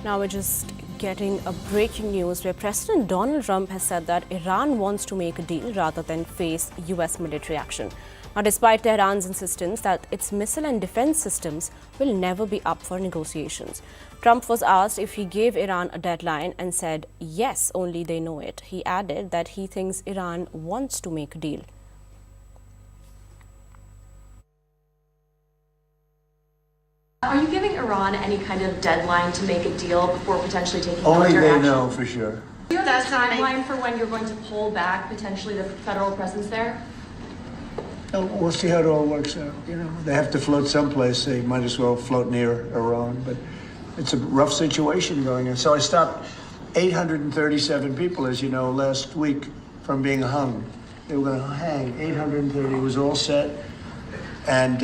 Now we're just getting a breaking news where President Donald Trump has said that Iran wants to make a deal rather than face US military action. Now, despite Tehran's insistence that its missile and defense systems will never be up for negotiations. Trump was asked if he gave Iran a deadline and said, yes, only they know it. He added that he thinks Iran wants to make a deal. Are you giving Iran any kind of deadline to make a deal before potentially taking Only military they action? know for sure. Do you have a timeline for when you're going to pull back potentially the federal presence there? We'll see how it all works out. You know, they have to float someplace. They might as well float near Iran. But it's a rough situation going on. So I stopped 837 people, as you know, last week from being hung. They were going to hang 830. It was all set. And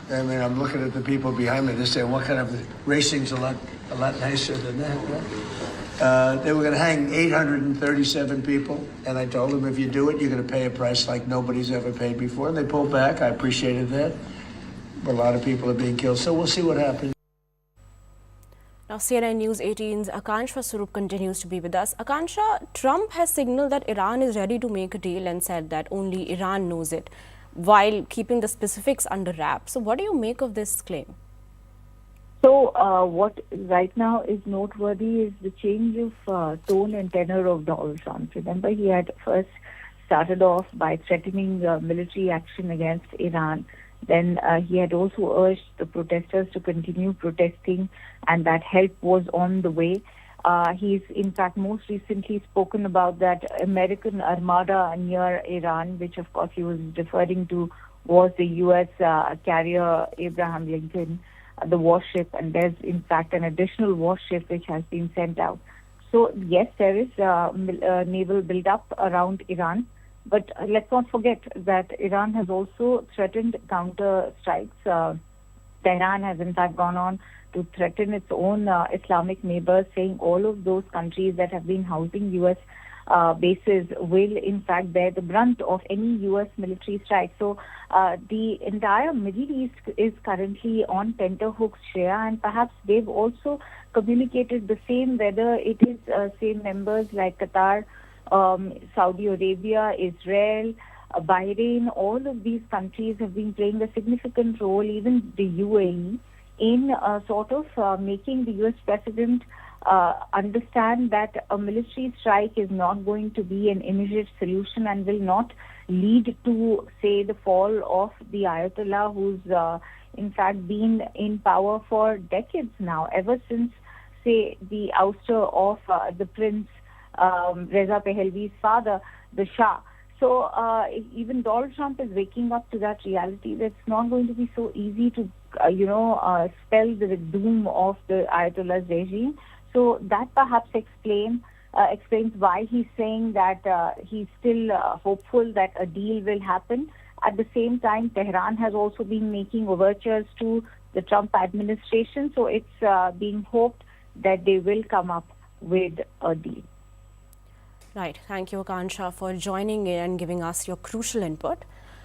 I mean, I'm looking at the people behind me. They're saying, what kind of racing's a lot nicer than that, right? They were going to hang 837 people, and I told them, if you do it, you're going to pay a price like nobody's ever paid before. And they pulled back. I appreciated that. But a lot of people are being killed, so we'll see what happens. Now, CNN News 18's Akansha Swarup continues to be with us. Akansha, Trump has signaled that Iran is ready to make a deal and said that only Iran knows it, while keeping the specifics under wraps. So what do you make of this claim? So what right now is noteworthy is the change of tone and tenor of Donald Trump. Remember, he had first started off by threatening military action against Iran. Then he had also urged the protesters to continue protesting and that help was on the way. He's in fact most recently spoken about that American armada near Iran, which of course he was referring to was the U.S. Carrier Abraham Lincoln, the warship, and there's in fact an additional warship which has been sent out. So yes, there is naval build-up around Iran, but let's not forget that Iran has also threatened counter strikes. Tehran has in fact gone on to threaten its own Islamic neighbors, saying all of those countries that have been housing U.S. Bases will in fact bear the brunt of any U.S. military strike. So the entire Middle East is currently on tenterhooks, Shreya, and perhaps they've also communicated the same, whether it is same members like Qatar, Saudi Arabia, Israel, Bahrain. All of these countries have been playing a significant role, even the UAE, in sort of making the U.S. president understand that a military strike is not going to be an immediate solution and will not lead to, say, the fall of the Ayatollah, who's in fact been in power for decades now, ever since, say, the ouster of the Prince Reza Pahlavi's father, the Shah. So even Donald Trump is waking up to that reality that it's not going to be so easy to, spell the doom of the Ayatollah's regime. So that perhaps explains why he's saying that he's still hopeful that a deal will happen. At the same time, Tehran has also been making overtures to the Trump administration. So it's being hoped that they will come up with a deal. Right. Thank you, Akansha, for joining in and giving us your crucial input.